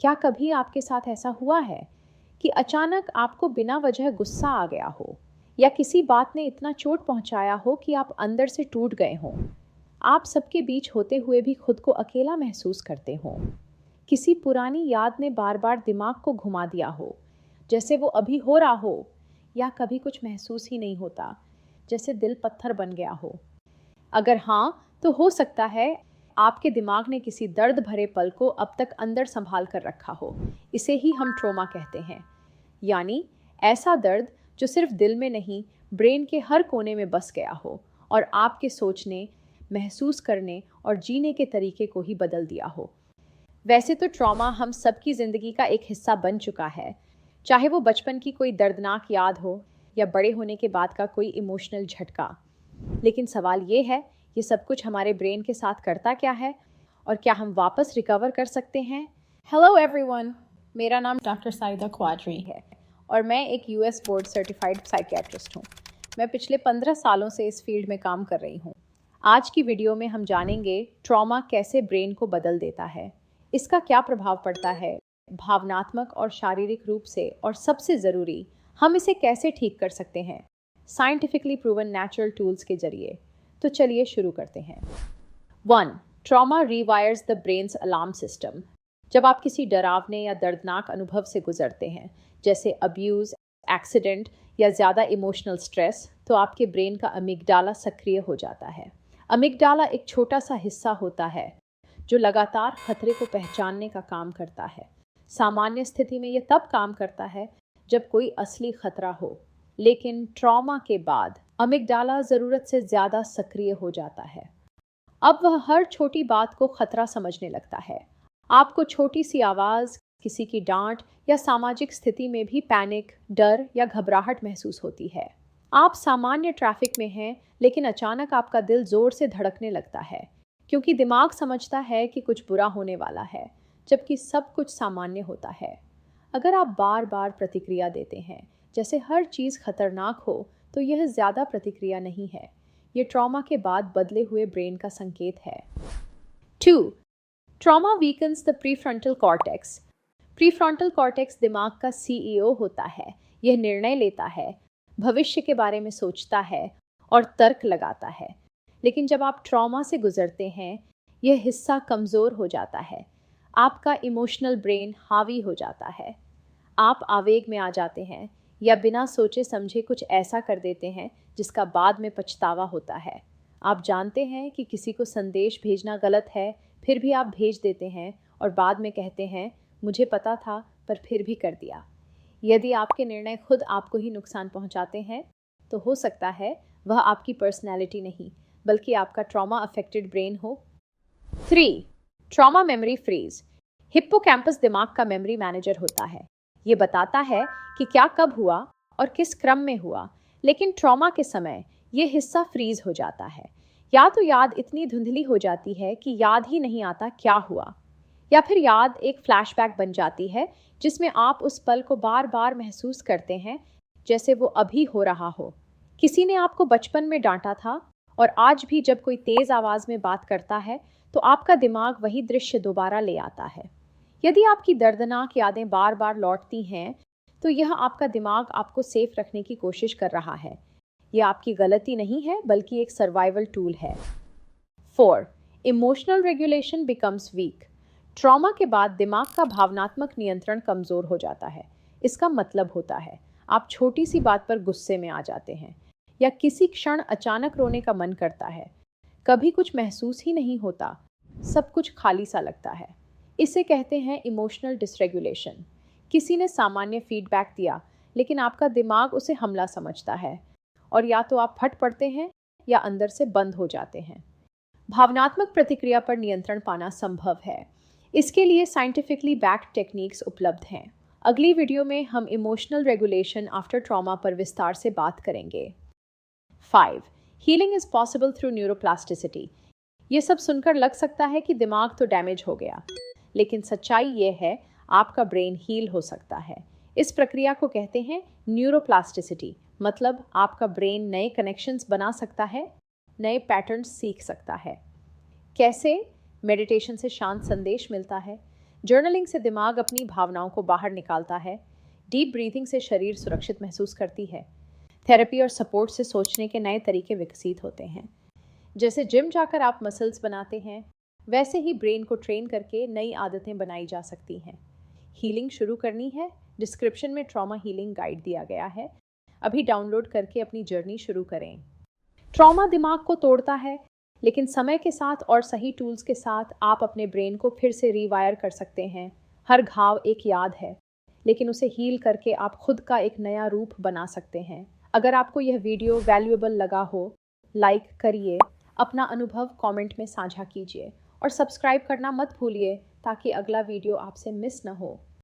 क्या कभी आपके साथ ऐसा हुआ है कि अचानक आपको बिना वजह गुस्सा आ गया हो, या किसी बात ने इतना चोट पहुंचाया हो कि आप अंदर से टूट गए हों? आप सबके बीच होते हुए भी खुद को अकेला महसूस करते हों। किसी पुरानी याद ने बार बार दिमाग को घुमा दिया हो, जैसे वो अभी हो रहा हो, या कभी कुछ महसूस ही नहीं होता, जैसे दिल पत्थर बन गया हो। अगर हाँ, तो हो सकता है आपके दिमाग ने किसी दर्द भरे पल को अब तक अंदर संभाल कर रखा हो। इसे ही हम ट्रॉमा कहते हैं, यानी ऐसा दर्द जो सिर्फ दिल में नहीं, ब्रेन के हर कोने में बस गया हो और आपके सोचने, महसूस करने और जीने के तरीके को ही बदल दिया हो। वैसे तो ट्रॉमा हम सबकी ज़िंदगी का एक हिस्सा बन चुका है, चाहे वो बचपन की कोई दर्दनाक याद हो या बड़े होने के बाद का कोई इमोशनल झटका। लेकिन सवाल ये है, ये सब कुछ हमारे ब्रेन के साथ करता क्या है और क्या हम वापस रिकवर कर सकते हैं? हेलो एवरीवन, मेरा नाम डॉक्टर साइदा क्वादरी है और मैं एक यूएस बोर्ड सर्टिफाइड साइकियाट्रिस्ट हूँ। मैं पिछले 15 सालों से इस फील्ड में काम कर रही हूँ। आज की वीडियो में हम जानेंगे ट्रॉमा कैसे ब्रेन को बदल देता है, इसका क्या प्रभाव पड़ता है भावनात्मक और शारीरिक रूप से, और सबसे ज़रूरी, हम इसे कैसे ठीक कर सकते हैं साइंटिफिकली प्रूवन नेचुरल टूल्स के जरिए। तो चलिए शुरू करते हैं। 1. Trauma rewires the brain's alarm system. जब आप किसी डरावने या दर्दनाक अनुभव से गुजरते हैं, जैसे अब्यूज़, एक्सीडेंट या ज़्यादा इमोशनल स्ट्रेस, तो आपके ब्रेन का अमिगडाला सक्रिय हो जाता है। अमिगडाला एक छोटा सा हिस्सा होता है जो लगातार खतरे को पहचानने का काम करता है। सामान्य स्थिति में यह तब काम करता है जब कोई असली खतरा हो, लेकिन ट्रॉमा के बाद अमिगडाला ज़रूरत से ज़्यादा सक्रिय हो जाता है। अब वह हर छोटी बात को खतरा समझने लगता है। आपको छोटी सी आवाज़, किसी की डांट या सामाजिक स्थिति में भी पैनिक, डर या घबराहट महसूस होती है। आप सामान्य ट्रैफिक में हैं, लेकिन अचानक आपका दिल ज़ोर से धड़कने लगता है, क्योंकि दिमाग समझता है कि कुछ बुरा होने वाला है, जबकि सब कुछ सामान्य होता है। अगर आप बार बार प्रतिक्रिया देते हैं, जैसे हर चीज़ खतरनाक हो, तो यह ज़्यादा प्रतिक्रिया नहीं है, ये ट्रॉमा के बाद बदले हुए ब्रेन का संकेत है। 2. Trauma weakens the prefrontal cortex. Prefrontal cortex दिमाग का सीईओ होता है। यह निर्णय लेता है, भविष्य के बारे में सोचता है और तर्क लगाता है। लेकिन जब आप ट्रॉमा से गुजरते हैं, यह हिस्सा कमज़ोर हो जाता है। आपका इमोशनल ब्रेन हावी हो जाता है। आप आवेग में आ जाते हैं या बिना सोचे समझे कुछ ऐसा कर देते हैं जिसका बाद में पछतावा होता है। आप जानते हैं कि किसी को संदेश भेजना गलत है, फिर भी आप भेज देते हैं और बाद में कहते हैं, मुझे पता था पर फिर भी कर दिया। यदि आपके निर्णय खुद आपको ही नुकसान पहुंचाते हैं, तो हो सकता है वह आपकी पर्सनैलिटी नहीं, बल्कि आपका ट्रॉमा अफेक्टेड ब्रेन हो। 3. Trauma memory freeze. हिप्पोकैम्पस दिमाग का मेमोरी मैनेजर होता है। ये बताता है कि क्या कब हुआ और किस क्रम में हुआ, लेकिन ट्रॉमा के समय ये हिस्सा फ्रीज हो जाता है। या तो याद इतनी धुंधली हो जाती है कि याद ही नहीं आता क्या हुआ, या फिर याद एक फ्लैशबैक बन जाती है जिसमें आप उस पल को बार बार महसूस करते हैं जैसे वो अभी हो रहा हो। किसी ने आपको बचपन में डांटा था और आज भी जब कोई तेज़ आवाज़ में बात करता है तो आपका दिमाग वही दृश्य दोबारा ले आता है। यदि आपकी दर्दनाक यादें बार बार लौटती हैं, तो यह आपका दिमाग आपको सेफ रखने की कोशिश कर रहा है। यह आपकी गलती नहीं है, बल्कि एक सर्वाइवल टूल है। 4. Emotional regulation becomes week. Trauma के बाद दिमाग का भावनात्मक नियंत्रण कमज़ोर हो जाता है। इसका मतलब होता है आप छोटी सी बात पर गुस्से में आ जाते हैं, या किसी क्षण अचानक रोने का मन करता है। कभी कुछ महसूस ही नहीं होता, सब कुछ खाली सा लगता है। इसे कहते हैं इमोशनल डिसरेगुलेशन। किसी ने सामान्य फीडबैक दिया, लेकिन आपका दिमाग उसे हमला समझता है और या तो आप फट पड़ते हैं या अंदर से बंद हो जाते हैं। भावनात्मक प्रतिक्रिया पर नियंत्रण पाना संभव है। इसके लिए साइंटिफिकली बैक्ड टेक्निक्स उपलब्ध हैं। अगली वीडियो में हम इमोशनल रेगुलेशन आफ्टर ट्रॉमा पर विस्तार से बात करेंगे। 5. Healing is possible through neuroplasticity. ये सब सुनकर लग सकता है कि दिमाग तो डैमेज हो गया, लेकिन सच्चाई ये है, आपका ब्रेन हील हो सकता है। इस प्रक्रिया को कहते हैं न्यूरोप्लास्टिसिटी, मतलब आपका ब्रेन नए कनेक्शंस बना सकता है, नए पैटर्न्स सीख सकता है। कैसे? मेडिटेशन से शांत संदेश मिलता है, जर्नलिंग से दिमाग अपनी भावनाओं को बाहर निकालता है। डीप ब्रीथिंग से शरीर सुरक्षित महसूस करती है। थेरेपी और सपोर्ट से सोचने के नए तरीके विकसित होते हैं। जैसे जिम जाकर आप मसल्स बनाते हैं, वैसे ही ब्रेन को ट्रेन करके नई आदतें बनाई जा सकती हैं। हीलिंग शुरू करनी है? डिस्क्रिप्शन में ट्रॉमा हीलिंग गाइड दिया गया है। अभी डाउनलोड करके अपनी जर्नी शुरू करें। ट्रॉमा दिमाग को तोड़ता है, लेकिन समय के साथ और सही टूल्स के साथ आप अपने ब्रेन को फिर से रीवायर कर सकते हैं। हर घाव एक याद है, लेकिन उसे हील करके आप खुद का एक नया रूप बना सकते हैं। अगर आपको यह वीडियो वैल्यूएबल लगा हो, लाइक करिए, अपना अनुभव कमेंट में साझा कीजिए और सब्सक्राइब करना मत भूलिए ताकि अगला वीडियो आपसे मिस न हो।